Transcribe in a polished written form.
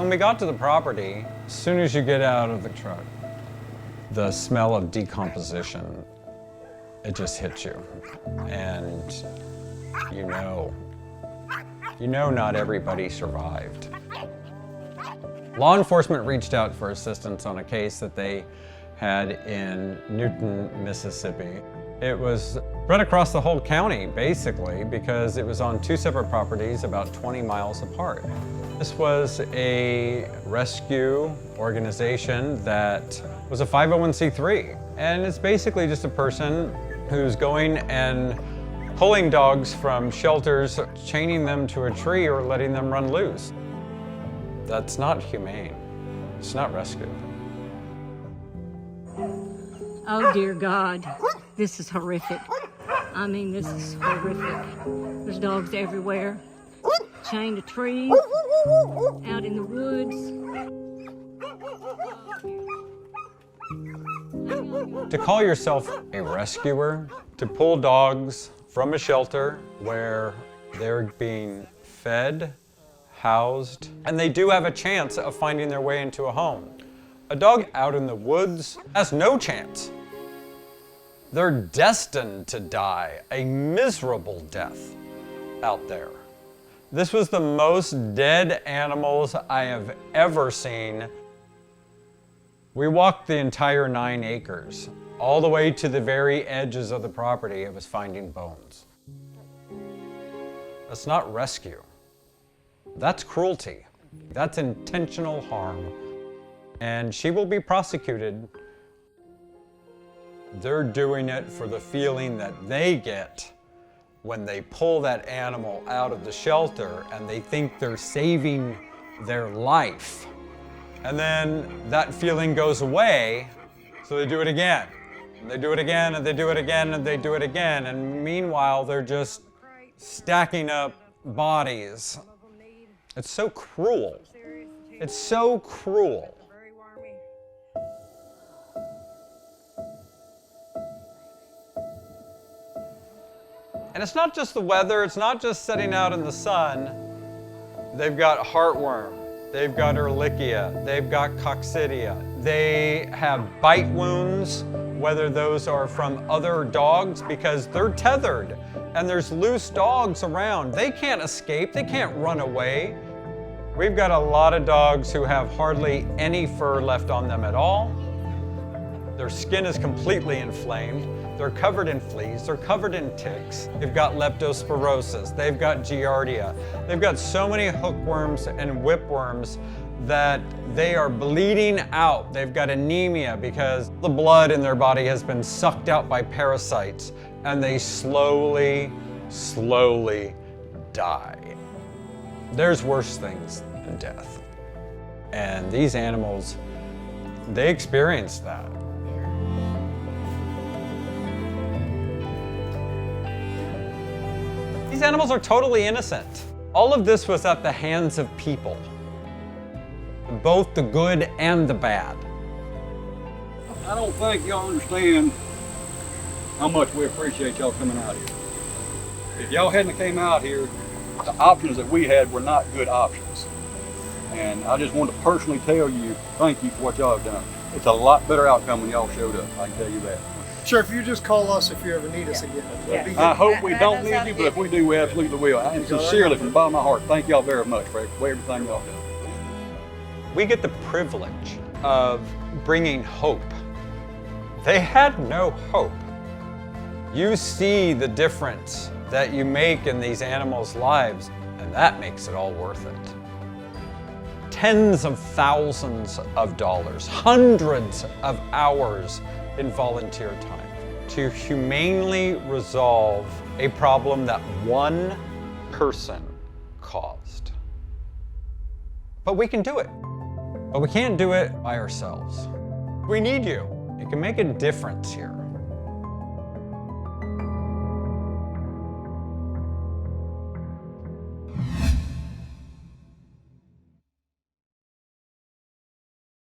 When we got to the property, as soon as you get out of the truck, the smell of decomposition, it just hits you. And you know not everybody survived. Law enforcement reached out for assistance on a case that they had in Newton, Mississippi. It was spread across the whole county, basically, because it was on two separate properties about 20 miles apart. This was a rescue organization that was a 501c3, and it's basically just a person who's going and pulling dogs from shelters, chaining them to a tree or letting them run loose. That's not humane. It's not rescue. Oh dear God, this is horrific. I mean, this is horrific. There's dogs everywhere, chained to trees, out in the woods. To call yourself a rescuer, to pull dogs from a shelter where they're being fed, housed, and they do have a chance of finding their way into a home. A dog out in the woods has no chance. They're destined to die a miserable death out there. This was the most dead animals I have ever seen. We walked the entire 9 acres, all the way to the very edges of the property. It was finding bones. That's not rescue. That's cruelty. That's intentional harm. And she will be prosecuted. They're doing it for the feeling that they get when they pull that animal out of the shelter and they think they're saving their life. And then that feeling goes away, so they do it again. And they do it again, and they do it again, and they do it again. And meanwhile, they're just stacking up bodies. It's so cruel. It's so cruel. And it's not just the weather, it's not just sitting out in the sun. They've got heartworm, they've got Ehrlichia, they've got coccidia. They have bite wounds, whether those are from other dogs, because they're tethered and there's loose dogs around. They can't escape, they can't run away. We've got a lot of dogs who have hardly any fur left on them at all. Their skin is completely inflamed. They're covered in fleas, they're covered in ticks. They've got leptospirosis, they've got giardia. They've got so many hookworms and whipworms that they are bleeding out. They've got anemia because the blood in their body has been sucked out by parasites, and they slowly die. There's worse things than death. And these animals, they experience that. These animals are totally innocent. All of this was at the hands of people, both the good and the bad. I don't think y'all understand how much we appreciate y'all coming out here. If y'all hadn't came out here, the options that we had were not good options. And I just want to personally tell you, thank you for what y'all have done. It's a lot better outcome when y'all showed up, I can tell you that. Sure, if you just call us if you ever need us again. I hope we don't need you, but if we do, we absolutely will. And sincerely, from the bottom of my heart, thank y'all very much for everything y'all do. We get the privilege of bringing hope. They had no hope. You see the difference that you make in these animals' lives, and that makes it all worth it. Tens of thousands of dollars, hundreds of hours in volunteer time to humanely resolve a problem that one person caused. But we can do it. But we can't do it by ourselves. We need you. You can make a difference here.